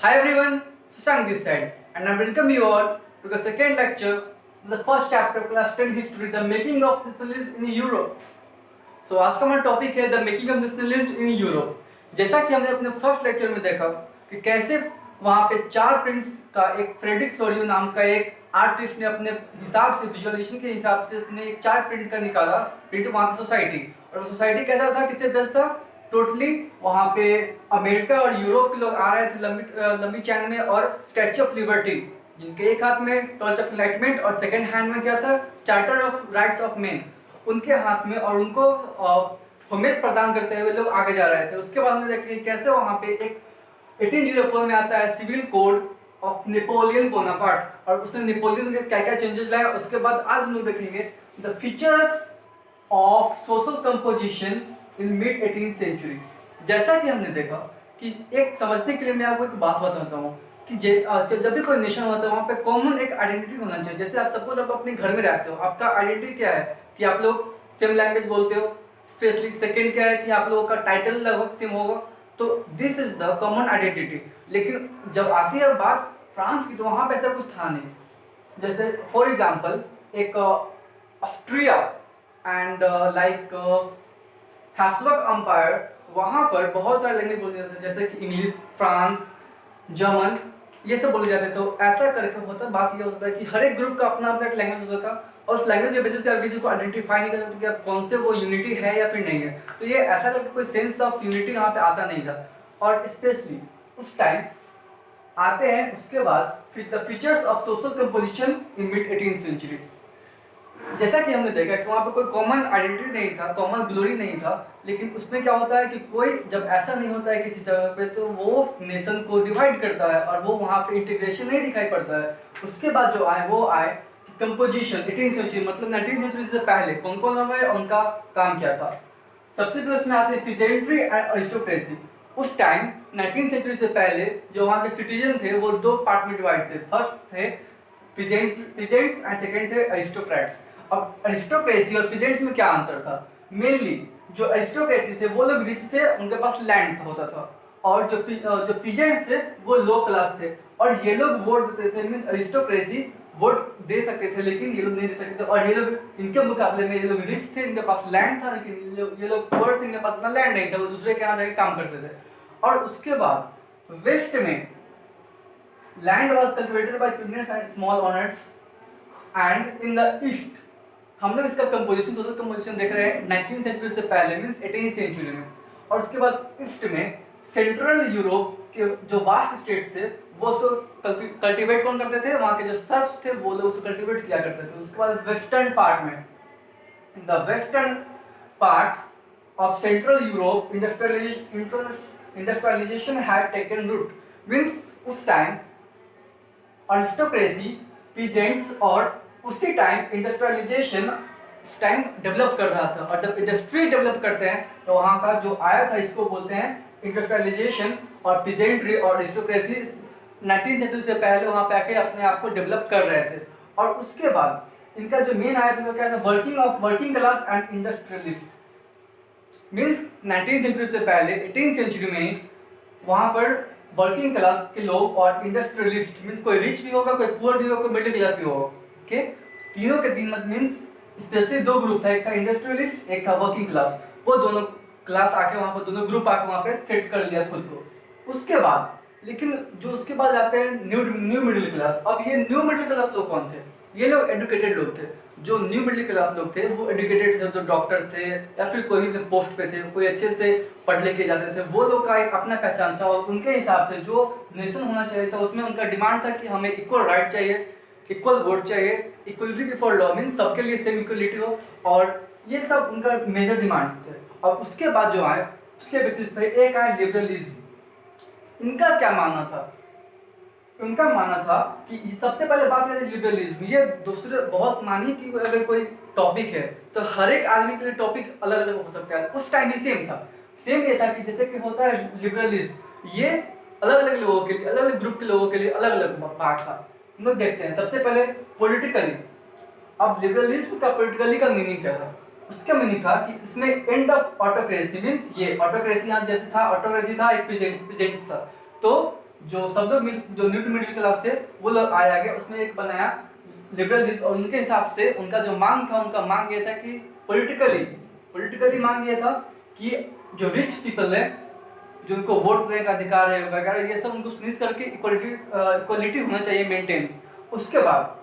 Hi everyone, Sushant this side, and I welcome you all to the second lecture, the first chapter of class 10 history, the making of nationalism in Europe. So आज का हमारा topic है the making of nationalism in Europe. जैसा कि हमने अपने first lecture में देखा कि कैसे वहाँ पे चार प्रिंट्स का एक फ्रेडरिक सोरियो नाम का एक आर्टिस्ट ने अपने हिसाब से विजुअलाइजेशन के हिसाब से अपने एक चार प्रिंट का निकाला प्रिंट वहाँ की सोसाइटी। और वो सोसाइटी कैसा था, किससे बेस्ड था? टोटली वहाँ पे अमेरिका और यूरोप के लोग आ रहे थे लंबी चैन में, और स्टैच्यू ऑफ लिबर्टी जिनके एक हाथ में टॉर्च ऑफ एनलाइटमेंट और सेकंड हैंड में क्या था, charter of rights of man उनके हाथ में, और उनको होमेज प्रदान करते हुए लोग आगे जा रहे थे। उसके बाद हमने देखा कैसे वहाँ पे एक 1804 में आता है civil code of Napoleon Bonaparte, और उसने नेपोलियन के क्या क्या चेंजेस लाए। उसके बाद आज हम लोग देखेंगे the features of social composition in mid 18th century. जैसा कि हमने देखा कि एक समझने के लिए मैं आपको एक बात बताता हूँ कि आजकल जब भी कोई नेशन होता है वहाँ पे कॉमन एक आइडेंटिटी होना चाहिए। जैसे आप सपोज आप अपने घर में रहते हो, आपका आइडेंटिटी क्या है कि आप लोग सेम लैंग्वेज बोलते हो। स्पेशली सेकंड क्या है कि आप लोगों का टाइटल लगभग सेम होगा। तो this is the common identity. लेकिन जब आती है बात फ्रांस की तो वहाँ पे ऐसा कुछ था नहीं। जैसे फॉर एग्जाम्पल एक Austria and like Habsburg empire, वहाँ पर बहुत सारे लैंग्वेज बोले जाते हैं जैसे कि इंग्लिश, फ्रांस, जर्मन, ये सब बोले जाते हैं। तो ऐसा करके होता, बात ये होता है कि हर एक ग्रुप का अपना अपना एक लैंग्वेज होता था, और उस लैंग्वेज के बेसिस पे आप किसी को आइडेंटिफाई नहीं कर सकते कि आप कौन से वो यूनिटी है या फिर नहीं है। तो ये ऐसा करके कोई सेंस ऑफ यूनिटी यहाँ पे आता नहीं था। और स्पेशली उस टाइम आते हैं उसके बाद the features of social composition in mid 18th century. जैसा कि हमने देखा कि वहाँ पे कोई कॉमन आइडेंटिटी नहीं था, कॉमन ग्लोरी नहीं था। लेकिन उसमें क्या होता है कि कोई जब ऐसा नहीं होता है किसी जगह पे तो वो नेशन को डिवाइड करता है और वो वहाँ पे इंटीग्रेशन नहीं दिखाई पड़ता है। उसके बाद जो आए वो आए कंपोजिशन 18th सेंचुरी, मतलब 19th सेंचुरी से पहले कौन कौन लोग है, उनका काम क्या था। सबसे पहले उसमें आते हैं पीजेंट्री एंड अरिस्टोक्रेसी। उस टाइम 19th सेंचुरी से पहले जो वहाँ के सिटीजन थे वो दो पार्ट में डिवाइड थे। फर्स्ट थे पीजेंट्स एंड सेकंड थे अरिस्टोक्रेट्स। अब अरिस्टोक्रेसी और पीजेंट्स में क्या अंतर था? मेनली जो अरिस्टोक्रेसी थे वो लोग रिच थे, उनके पास लैंड होता था, और जो पीजेंट्स थे वो लो क्लास थे। और ये लोग वोट देते थे, मींस अरिस्टोक्रेसी वोट दे सकते थे लेकिन ये लोग नहीं दे सकते थे। और ये लोग इनके मुकाबले में ये लोग रिच थे, इनके पास लैंड था, लेकिन ये लोग पुअर थे, इनके पास इतना लैंड नहीं था, वो दूसरे के यहाँ जाके काम करते थे। और उसके बाद वेस्ट में land was cultivated by premiers and small owners, and in the east हम लोग इसका कंपोजिशन, टोटल कंपोजिशन देख रहे हैं 19th सेंचुरी से पहले मींस 18th सेंचुरी में। और उसके बाद ईस्ट में सेंट्रल यूरोप के जो वास्ट स्टेट्स थे वो उसको कल्टीवेट कौन करते थे, वहाँ के जो सर्फ्स थे वो लोग उसको कल्टीवेट किया करते थे। उसके बाद वेस्टर्न पार्ट में, in the western parts of central Europe industrialization had taken root, means उस टाइम अरिस्टोक्रेसी, पीजेंट्स और उसी टाइम इंडस्ट्रियलाइजेशन उस टाइम डेवलप कर रहा था। और जब इंडस्ट्री डेवलप करते हैं तो वहाँ का जो आया था इसको बोलते हैं इंडस्ट्रियलाइजेशन। और पीजेंट्री और अरिस्टोक्रेसी 19th सेंचुरी से पहले वहाँ पे आके अपने आप को डेवलप कर रहे थे। और उसके बाद इनका जो मेन आया था वो क्या था, working class and industrialist. Means 19th century से पहले 18th सेंचुरी में ही वहाँ पर वर्किंग क्लास के लोग और इंडस्ट्रियलिस्ट, मीन्स कोई रिच भी होगा, कोई पुअर भी होगा, कोई मिडिल क्लास भी होगा, ओके। तीनों के तीन मीन्स स्पेशली दो ग्रुप था, एक था इंडस्ट्रियलिस्ट, एक था वर्किंग क्लास। वो दोनों क्लास आके वहाँ पर, दोनों ग्रुप आके वहाँ पे सेट कर लिया खुद को। उसके बाद लेकिन जो उसके बाद आते हैं न्यू मिडिल क्लास। अब ये न्यू मिडिल क्लास लोग कौन थे? ये लोग एडुकेटेड लोग थे। जो न्यू मिडिल क्लास लोग थे वो एडुकेटेड थे, जो डॉक्टर थे या फिर कोई भी पोस्ट पे थे, कोई अच्छे से पढ़ लिखे जाते थे। वो लोग का एक अपना पहचान था, और उनके हिसाब से जो नेशन होना चाहिए था उसमें उनका डिमांड था कि हमें इक्वल राइट चाहिए, इक्वल वोट चाहिए, इक्वलिटी बिफोर लॉ, मीन्स सबके लिए सेम इक्वलिटी हो। और ये सब उनका मेजर डिमांड्स थे। और उसके बाद जो आए उसके बेसिस पे एक आया लिबरलिज्म। इनका क्या मानना था? उनका मानना था कि सबसे पहले बात है लिबरलिज्म। ये दूसरे बहुत मानिए कि अगर कोई टॉपिक है तो हर एक आदमी के लिए टॉपिक अलग अलग हो सकता है। उस टाइम भी सेम था। सेम ये था कि जैसे कि होता है लिबरलिज्म, ये अलग अलग लोगों के लिए, अलग अलग ग्रुप के लोगों के लिए अलग अलग पार्ट था। हम लोग देखते हैं सबसे पहले पॉलिटिकली। अब लिबरलिज्म का पॉलिटिकली का मीनिंग क्या था? उसका मीनिंग था कि इसमें एंड ऑफ ऑटोक्रेसी, मींस ये ऑटोक्रेसी यहाँ जैसे था, ऑटोक्रेसी था एक पीजेंट था, तो जो सब लोग जो न्यू टू मिडिल क्लास थे वो लोग आए आगे, उसमें एक बनाया लिबरलिज्म। और उनके हिसाब से उनका जो मांग था, उनका मांग ये था कि पॉलिटिकली मांग ये था कि जो रिच पीपल है, जो उनको वोट देने का अधिकार है वगैरह, ये सब उनको सुनिश्चित करके इक्वलिटी होना चाहिए मेंटेन। उसके बाद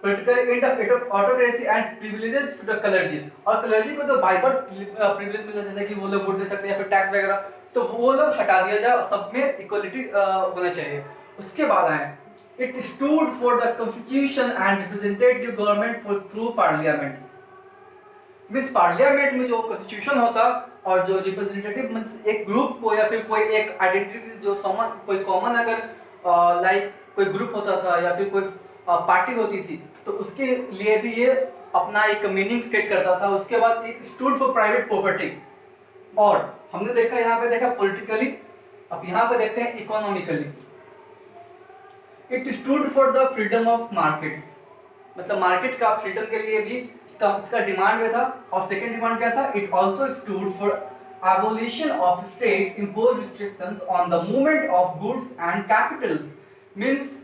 political end of autocracy and privileges to the clergy, और क्लर्जी को तो बाय बर्थ प्रिविलेज मिलता है, जैसे कि वो लोग वोट दे सकते हैं या फिर टैक्स वगैरह, तो वो लोग हटा दिया जाए, सब में इक्वलिटी होना चाहिए। उसके बाद आए it stood for the constitution and representative government for through parliament. Means parliament में जो कॉन्स्टिट्यूशन होता और जो रिप्रेजेंटेटिव मीन्स एक ग्रुप को या फिर कोई एक आइडेंटिटी जो कोई कॉमन अगर लाइक कोई ग्रुप होता था या फिर कोई पार्टी होती थी, तो उसके लिए भी ये अपना एक मीनिंग स्टेट करता था। उसके बाद एक स्टूड फॉर प्राइवेट प्रॉपर्टी, और हमने देखा यहाँ पे देखा पॉलिटिकली, अब यहाँ पे देखते हैं economically. It stood for the freedom of markets, मतलब मार्केट का फ्रीडम के लिए भी इसका डिमांड में था। और सेकंड डिमांड क्या था, it also stood for abolition of state imposed restrictions on the movement of goods and capitals। Means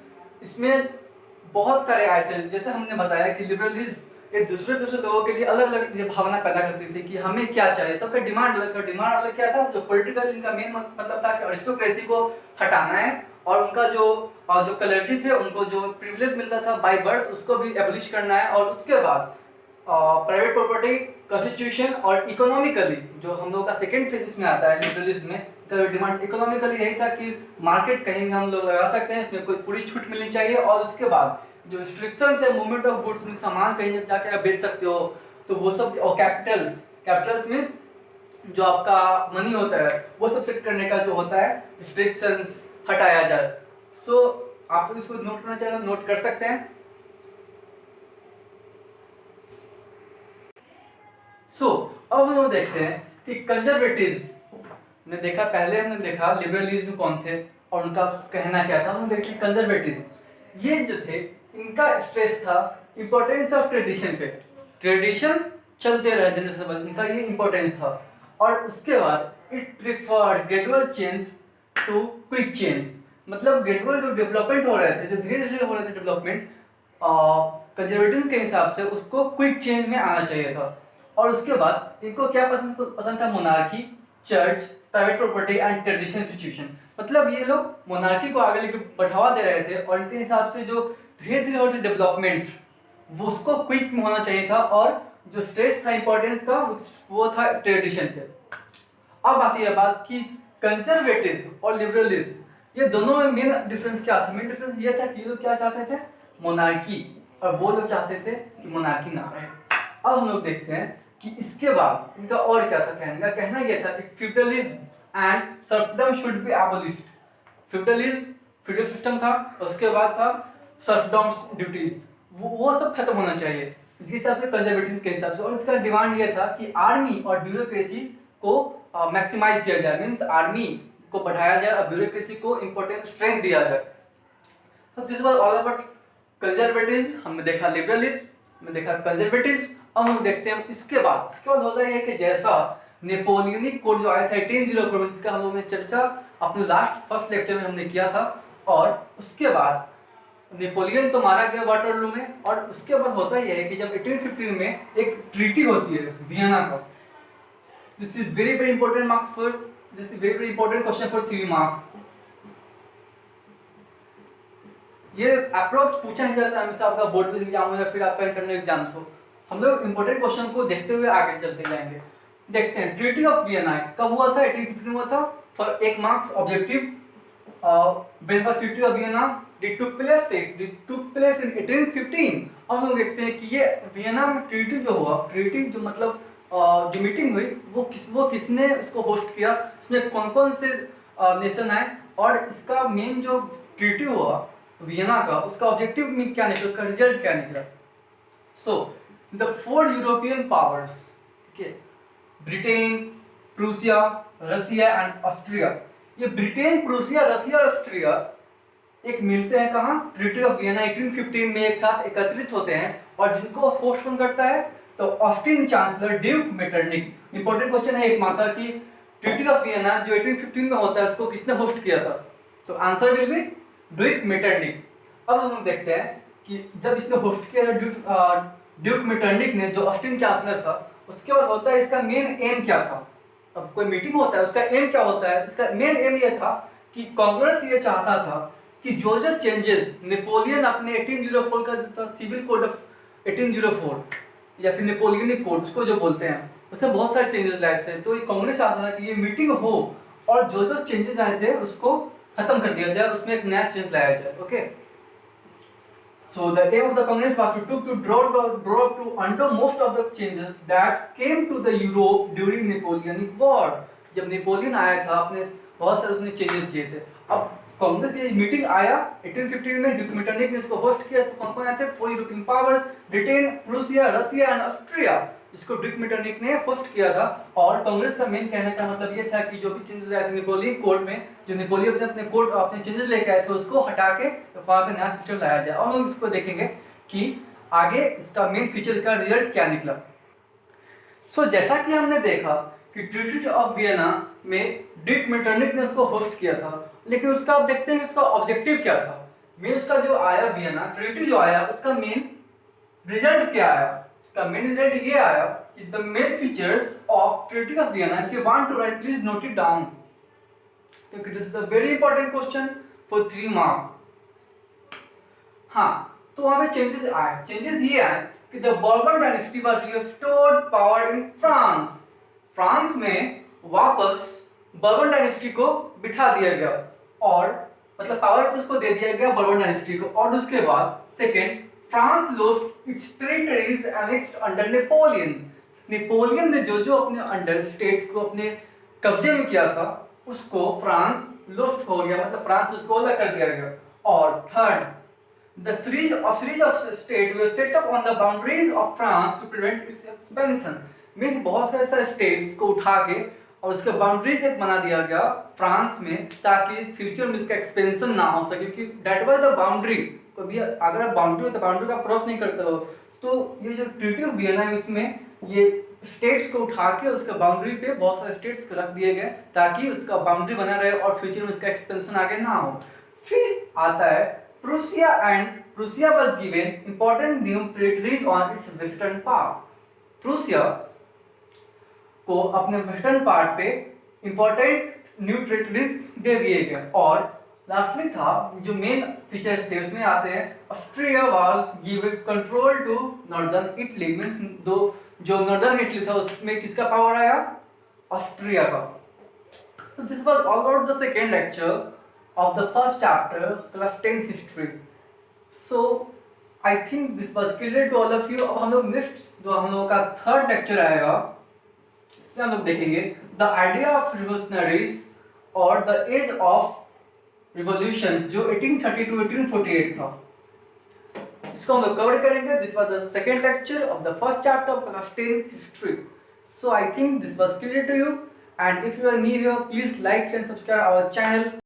इसमें बहुत सारे आए थे, जैसे हमने बताया कि लिबरलिज्म ये दूसरे लोगों के लिए अलग अलग भावना पैदा करती थी कि हमें क्या चाहिए, सबका डिमांड अलग था। डिमांड अलग क्या था, जो पॉलिटिकल इनका मेन मतलब था कि अरिस्टोक्रेसी को हटाना है, और उनका जो क्लर्जी थे उनको जो प्रिविलेज मिलता था बाय बर्थ उसको भी एबलिश करना है। और उसके बाद प्राइवेट प्रॉपर्टी, कॉन्स्टिट्यूशन, और इकोनॉमिकली जो हम लोगों का सेकंड फेज इसमें आता है लिबरलिज्म में, का डिमांड इकोनॉमिकली यही था कि मार्केट कहीं भी हम लोग लगा सकते हैं, इसमें कोई पूरी छूट मिलनी चाहिए। और उसके बाद जो रिस्ट्रिक्शंस है मूवमेंट ऑफ गुड्स में, सामान कहीं जाके आप बेच सकते हो तो वो सब, और कैपिटल्स मीन्स जो आपका मनी होता है वो सब सेट करने का जो होता है रिस्ट्रिक्शंस हटाया जाए। सो आपको इसको नोट करना चाहिए, नोट कर सकते हैं। अब हम लोग देखते हैं कि कंजर्वेटिज्म ने देखा, पहले हमने देखा लिबरलिज्म कौन थे और उनका कहना क्या था। हम देखते कंजर्वेटिज्म, ये जो थे इनका स्ट्रेस था इंपॉर्टेंस ऑफ ट्रेडिशन पे, ट्रेडिशन चलते रहे जनरेशन, इनका ये इंपॉर्टेंस था। और उसके बाद it preferred gradual change to quick change, मतलब ग्रेजुअल जो डेवलपमेंट हो रहे थे, जो धीरे धीरे हो रहे थे डेवलपमेंट कंजर्वेटिव के हिसाब से, उसको क्विक चेंज में आना चाहिए था। और उसके बाद इनको क्या पसंद था, monarchy, church, private property and traditional institution. मतलब ये लोग मोनार्की को आगे लेके बढ़ावा दे रहे थे, और इनके हिसाब से जो धीरे धीरे हो रही डेवलपमेंट वो उसको क्विक में होना चाहिए था, और जो स्ट्रेस था इंपॉर्टेंस का वो था ट्रेडिशन पे। अब आती है बात कि कंजर्वेटिव और लिबरलिज्म, ये दोनों में मेन डिफरेंस क्या था। मेन डिफरेंस ये था कि ये लोग क्या चाहते थे, मोनार्की, और वो लोग चाहते थे कि मोनार्की ना रहे। अब हम लोग देखते हैं कि इसके बाद इनका और क्या था कहने का, कहना यह था कि feudalism and serfdom should be एबोलिश्ड। Feudalism feudal system था, उसके बाद था सर्फडम्स ड्यूटीज, वो सब खत्म होना चाहिए इस हिसाब से, कंजर्वेटिव के हिसाब से। और इसका डिमांड ये था कि आर्मी और ब्यूरोक्रेसी को मैक्सिमाइज किया जाए, मींस आर्मी को बढ़ाया जाए और ब्यूरोक्रेसी को इंपॉर्टेंट स्ट्रेंथ दिया जाए। तो this was all about conservative. हमने देखा लिबरलिज्म, हमने देखा कंजर्वेटिव। अब हम देखते हैं इसके बाद होता है कि जैसा नेपोलियनिक कोड जो आया था 1804 में, जिसका हम लोगों ने चर्चा अपने फर्स्ट लेक्चर में हमने किया था। और उसके बाद नेपोलियन तो मारा गया वाटरलू में, और उसके बाद होता यह है कि जब 1815 में एक ट्रीटी होती है वियना का, this is very very important marks for, this is very very important question for 3 marks. ये अप्रोक्स पूछा नहीं जाता हमेशा, आपका बोर्ड बेस्ड एग्जाम हो या फिर आपका इंटरनल एग्जाम्स हो। हम लोग इंपॉर्टेंट क्वेश्चन को देखते हुए आगे चलते जाएंगे। देखते हैं ट्रीटी ऑफ वियना कब हुआ था, 1815 हुआ था। For 1 marks objective, when the treaty of Vienna did took place in 1815। अब हम लोग देखते हैं कि ये वियना में ट्रीटी जो हुआ, ट्रीटी जो मतलब जो मीटिंग हुई वो किसने इसको होस्ट किया, इसमें कौन कौन से नेशन आए, और इसका मेन जो ट्रीटी हुआ वियना का, उसका ऑब्जेक्टिव में क्या निकला, उसका रिजल्ट क्या निकला। सो द 4 यूरोपियन पावर्स, ठीक है, Britain, Prussia, Russia and Austria, ये ब्रिटेन, प्रूसिया, रसिया और ऑस्ट्रिया एक मिलते हैं कहाँ, ट्रीटी ऑफ वियना 1815 में एक साथ एकत्रित होते हैं। और जिनको होस्ट कौन करता है, तो Austrian chancellor Duke Metternich. Important question है एक मार्क का कि ट्रीटी ऑफ वियना जो 1815 में होता है उसको किसने होस्ट किया था, तो answer will be Duke Metternich. अब हम लोग देखते हैं कि जब इसने होस्ट किया था ड्यूक मेटरनिक ने, जो ऑस्टिन चांसलर था, उसके बाद होता है इसका मेन एम क्या था। अब कोई मीटिंग होता है, उसका एम क्या होता है? इसका मेन एम ये था कि कांग्रेस ये चाहता था कि जो जो चेंजेस नेपोलियन अपने 1804 का जो था सिविल कोड ऑफ 1804 या फिर नेपोलियनिक कोड उसको जो बोलते हैं, उसमें बहुत सारे चेंजेस लाए थे। तो ये कांग्रेस चाहता था कि ये मीटिंग हो और जो जो चेंजेस आए थे उसको खत्म कर दिया जाए, उसमें एक नया चेंज लाया जाए। Okay, so the aim of the Congress was to draw up to undo most of the changes that came to the Europe during Napoleonic War। जब नेपोलियन आया था, अपने बहुत सारे उसने चेंजेस किए थे। अब कांग्रेस ये मीटिंग आया 1815 में, ड्यूक मेटरनिक ने इसको होस्ट किया। तो कौन कौन आए थे? 4 European powers, Britain, Prussia, Russia and Austria. इसको ड्यूक मेटरनिक ने होस्ट किया था। और कांग्रेस का मेन कहने का मतलब ये था कि जो भी चेंजेस आए थे नेपोलियन कोड में, जो नेपोलियन अपने कोड अपने चेंजेस लेके आए थे, उसको हटा के वहां पे नया सिस्टम लाया जाए। और हम लोग इसको देखेंगे कि आगे इसका मेन फीचर का रिजल्ट क्या निकला। सो जैसा कि हमने देखा कि ट्रीटी ऑफ वियना में ड्यूक मेटरनिक ने उसको होस्ट किया था, लेकिन उसका अब देखते हैं कि उसका ऑब्जेक्टिव क्या था। मेन उसका जो आया वियना ट्रीटी जो आया, उसका मेन रिजल्ट क्या आया? इसका मेन रिजल्ट ये आया कि the main features of treaty of Vienna, if you want to write please note it down, क्योंकि this is a very important question for 3 mark. हाँ, तो वहां पे चेंजेस आए। चेंजेस ये आए कि the Bourbon dynasty was restored power in France. France में वापस बर्बन डायनेस्टी को बिठा दिया गया, और मतलब पावर उसको दे दिया गया बर्बन डायनेस्टी को। और उसके बाद second, France lost its territories annexed under Napoleon. Napoleon ने जो जो अपने अंडर स्टेट्स को अपने कब्जे में किया था, उसको फ्रांस लॉस्ट हो गया, मतलब फ्रांस उसको अलग कर दिया गया। और third, the series of state were set up on the boundaries of France to prevent its expansion। Means बहुत सारे ऐसे स्टेट्स को उठा के और उसके बाउंड्रीज एक बना दिया गया फ्रांस में, ताकि फ्यूचर में इसका एक्सपेंशन ना हो सके। क्योंकि डेट वाज द बाउंड्री, कभी अगर आप बाउंड्री हो तो बाउंड्री का क्रॉस नहीं करते हो। तो ये जो ट्रीटी ऑफ वियना है, इसमें ये स्टेट्स को उठा के उसके बाउंड्री पे बहुत सारे स्टेट्स रख दिए गए, ताकि उसका बाउंड्री बना रहे और फ्यूचर में इसका एक्सपेंशन आगे ना हो। फिर आता है Prussia, and Prussia was given important new territories on its western part। Prussia को अपने वेस्टर्न पार्ट पे इंपॉर्टेंट न्यू टेरिटरीज दे दिए गए। और लास्टली था जो मेन फीचर्स थे, उसमें आते हैं Austria was given control to northern Italy. Means दो जो नॉर्दर्न इटली था उसमें किसका पावर आया? ऑस्ट्रिया का। तो this was all about the second lecture of the first chapter class 10 history। so I think this was clear to all of you। अब हम लोग नेक्स्ट जो हम लोगों का थर्ड लेक्चर आएगा, इसमें हम लोग देखेंगे द आइडिया ऑफ रिवोल्यूशनरीज और द एज ऑफ रिवोल्यूशंस, जो 1830 टू 1848 था। इसको हम लोग कवर करेंगे। This was the second lecture of the first chapter of class 10 history. so I think this was clear to you, and if you are new here, please like and subscribe our channel।